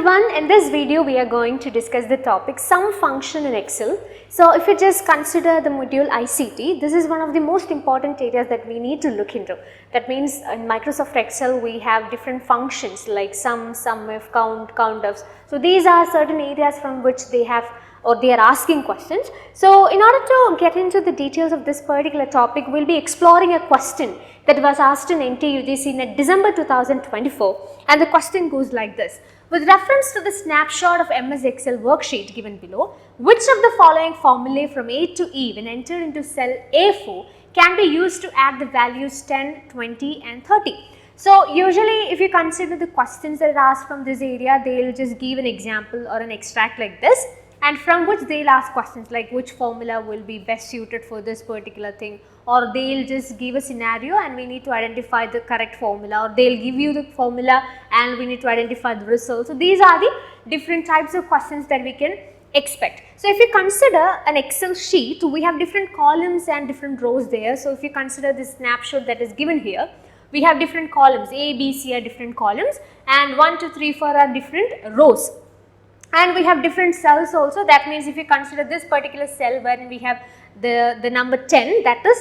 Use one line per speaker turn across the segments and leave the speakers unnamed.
everyone, in this video we are going to discuss the topic sum function in Excel. So if you just consider the module ICT, this is one of the most important areas that we need to look into. That means in Microsoft Excel we have different functions like sum, SUMIF, count, COUNTIFs. So these are certain areas from which they have or they are asking questions. So in order to get into the details of this particular topic, we will be exploring a question that was asked in NTA UGC in December 2024, and the question goes like this. With reference to the snapshot of MS Excel worksheet given below, which of the following formulae from A to E when entered into cell A4 can be used to add the values 10, 20 and 30? So usually if you consider the questions that are asked from this area, they will just give an example or an extract like this, and from which they will ask questions like which formula will be best suited for this particular thing, or they will just give a scenario and we need to identify the correct formula, or they will give you the formula and we need to identify the result. So these are the different types of questions that we can expect. So if you consider an Excel sheet, we have different columns and different rows there. So if you consider this snapshot that is given here, we have different columns, A, B, C are different columns, and 1, 2, 3, 4 are different rows. And we have different cells also. That means if you consider this particular cell wherein we have the number 10, that is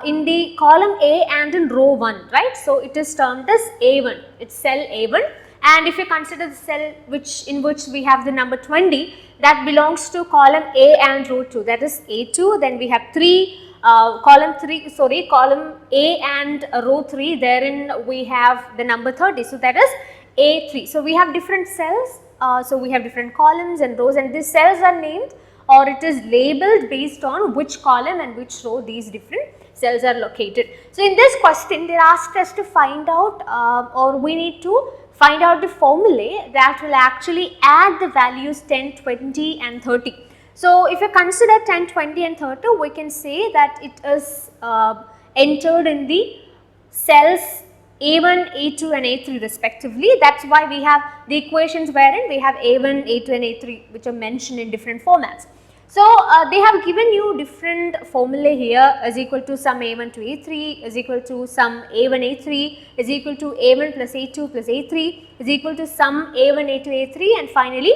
in the column A and in row 1, right? So it is termed as A1, it's cell A1. And if you consider the cell in which we have the number 20, that belongs to column A and row 2, that is A2. Then we have column A and row 3, therein we have the number 30, so that is A3. So we have different cells. So we have different columns and rows, and these cells are named or it is labeled based on which column and which row these different cells are located. So in this question they asked us to find out or we need to find out the formulae that will actually add the values 10, 20 and 30. So if you consider 10, 20 and 30, we can say that it is entered in the cells A1, A2 and A3 respectively. That is why we have the equations wherein we have A1, A2 and A3 which are mentioned in different formats. So they have given you different formulae here is equal to sum A1 to A3 is equal to sum A1 A3 is equal to A1 plus A2 plus A3 is equal to sum A1 A2 A3 and finally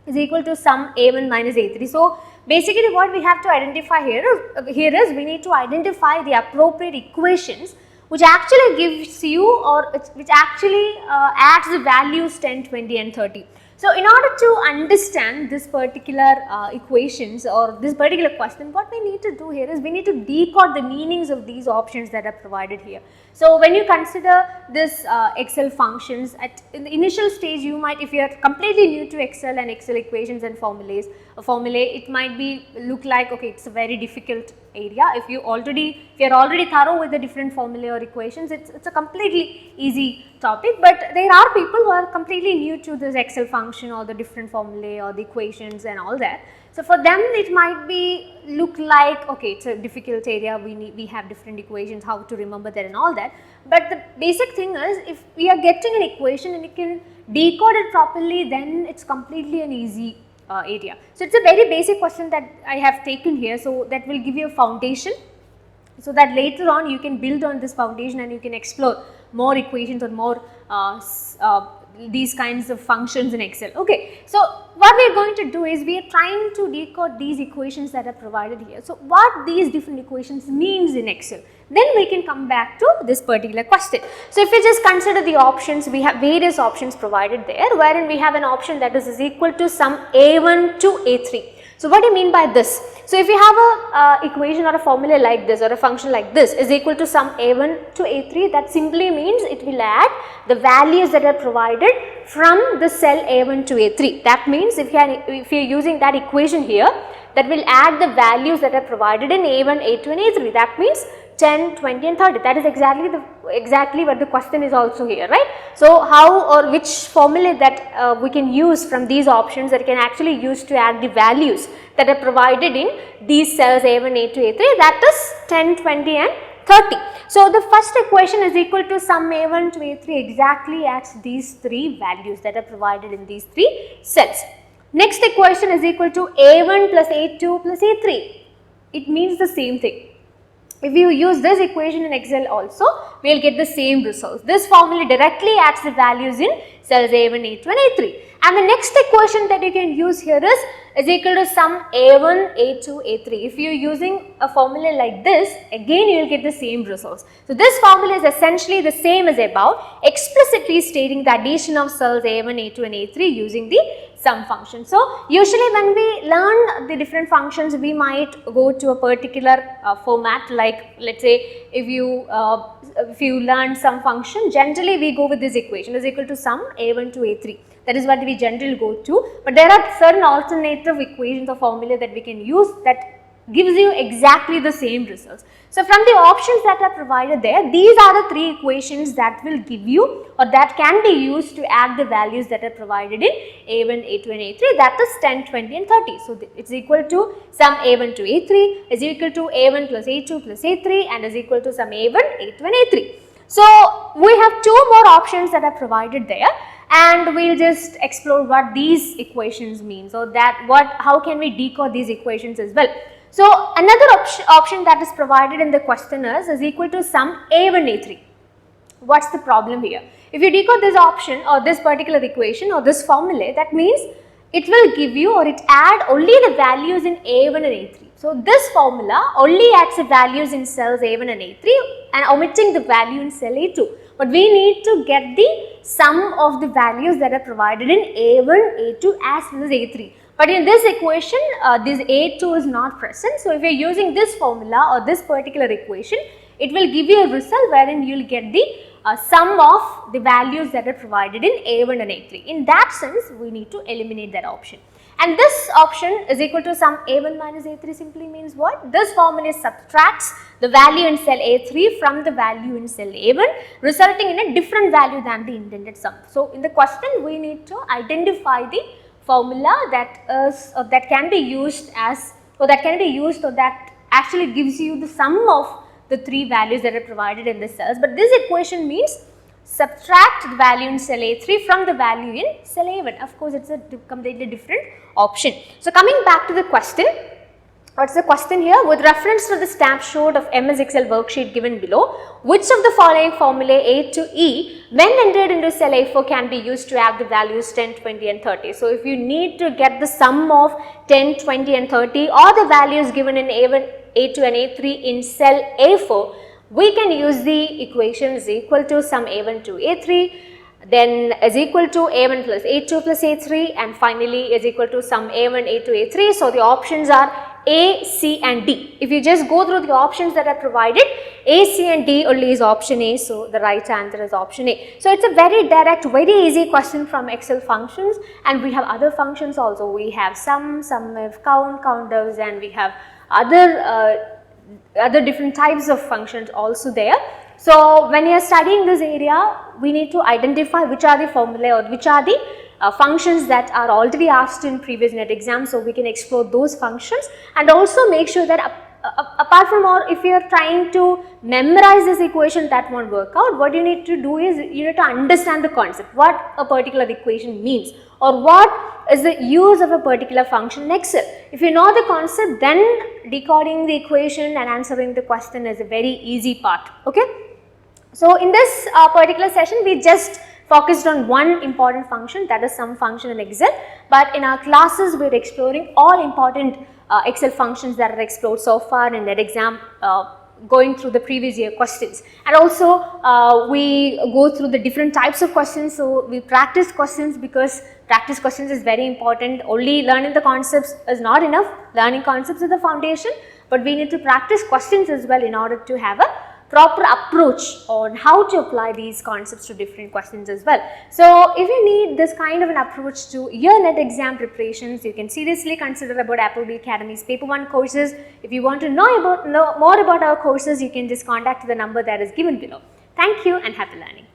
is equal to sum A1 minus A3. So basically what we have to identify here is we need to identify the appropriate equations which actually gives you or which actually adds the values 10, 20 and 30. So in order to understand this particular equations or this particular question, what we need to do here is we need to decode the meanings of these options that are provided here. So when you consider this Excel functions in the initial stage, you might, if you are completely new to Excel and Excel equations and formulae, it might be look like okay, it's a very difficult area. If you are already thorough with the different formulae or equations, it's a completely easy topic. But there are people who are completely new to this Excel function or the different formulae or the equations and all that. So for them it might be look like okay, it's a difficult area, we have different equations, how to remember that and all that. But the basic thing is if we are getting an equation and you can decode it properly, then it's completely an easy area. So it's a very basic question that I have taken here, so that will give you a foundation, so that later on you can build on this foundation and you can explore more equations or more these kinds of functions in Excel. Okay, so what we are going to do is we are trying to decode these equations that are provided here. So what these different equations means in Excel, then we can come back to this particular question. So if we just consider the options, we have various options provided there, wherein we have an option that is equal to sum A1 to A3. So what do you mean by this? So if you have a equation or a formula like this or a function like this is equal to sum A1 to A3, that simply means it will add the values that are provided from the cell A1 to A3. That means if you are using that equation here, that will add the values that are provided in A1, A2 and A3. That means 10, 20 and 30. That is exactly what the question is also here, right? So how or which formula that we can use from these options that can actually use to add the values that are provided in these cells A1, A2, A3, that is 10, 20 and 30. So the first equation is equal to sum A1 to A3 exactly adds these three values that are provided in these three cells. Next equation is equal to A1 plus A2 plus A3. It means the same thing. if you use this equation in Excel also, we will get the same results. This formula directly adds the values in cells A1, A2 and A3. And the next equation that you can use here is equal to sum A1, A2, A3. If you are using a formula like this, again you will get the same results. So, this formula is essentially the same as above, explicitly stating the addition of cells A1, A2 and A3 using the sum function. So, usually when we learn the different functions, we might go to a particular format, like let us say if you learn some function, generally we go with this equation is equal to sum A1 to A3. That is what we generally go to, but there are certain alternative equations or formula that we can use that gives you exactly the same results. So, from the options that are provided there, these are the three equations that will give you or that can be used to add the values that are provided in A1, A2 and A3, that is 10, 20 and 30. So, it is equal to sum A1 to A3 is equal to A1 plus A2 plus A3 and is equal to sum A1, A2 and A3. So, we have two more options that are provided there, and we will just explore what these equations mean. So, how can we decode these equations as well. So, another option that is provided in the question is equal to sum A1, A3. What is the problem here? If you decode this option or this particular equation or this formula, that means it will give you or it add only the values in A1 and A3. So, this formula only adds the values in cells A1 and A3 and omitting the value in cell A2. But we need to get the sum of the values that are provided in A1, A2 as well as A3. But in this equation, this A2 is not present. So, if you are using this formula or this particular equation, it will give you a result wherein you will get the sum of the values that are provided in A1 and A3. In that sense, we need to eliminate that option. And this option is equal to sum A1 minus A3 simply means what? This formula subtracts the value in cell A3 from the value in cell A1, resulting in a different value than the intended sum. So, in the question, we need to identify the formula that can be used as or that actually gives you the sum of the three values that are provided in the cells. But this equation means subtract the value in cell A3 from the value in cell A1. Of course, it is a completely different option. So, coming back to the question, what is the question here? With reference to the snapshot of MS Excel worksheet given below, which of the following formula A to E when entered into cell A4 can be used to add the values 10, 20 and 30. So, if you need to get the sum of 10, 20 and 30 or the values given in A1, A2 and A3 in cell A4, we can use the equation is equal to sum A1 to A3, then is equal to A1 plus A2 plus A3 and finally is equal to sum A1, A2, A3. So, the options are A, C and D. If you just go through the options that are provided, A, C and D only is option A. So, the right answer is option A. So, it is a very direct, very easy question from Excel functions, and we have other functions also. We have sum if, counters, and we have other different types of functions also there. So, when you are studying this area, we need to identify which are the formula or which are the functions that are already asked in previous net exams. So, we can explore those functions and also make sure that apart from, or if you are trying to memorize this equation, that won't work out. What you need to do is you need to understand the concept, what a particular equation means or what is the use of a particular function in Excel. If you know the concept, then decoding the equation and answering the question is a very easy part. Okay. So, in this particular session, we just focused on one important function, that is sum function in Excel, but in our classes we are exploring all important Excel functions that are explored so far in that exam, going through the previous year questions, and also we go through the different types of questions. So, we practice questions because practice questions is very important. Only learning the concepts is not enough, learning concepts is the foundation, but we need to practice questions as well in order to have a proper approach on how to apply these concepts to different questions as well. So, if you need this kind of an approach to your net exam preparations, you can seriously consider about Appleby Academy's Paper 1 courses. If you want to know more about our courses, you can just contact the number that is given below. Thank you and happy learning.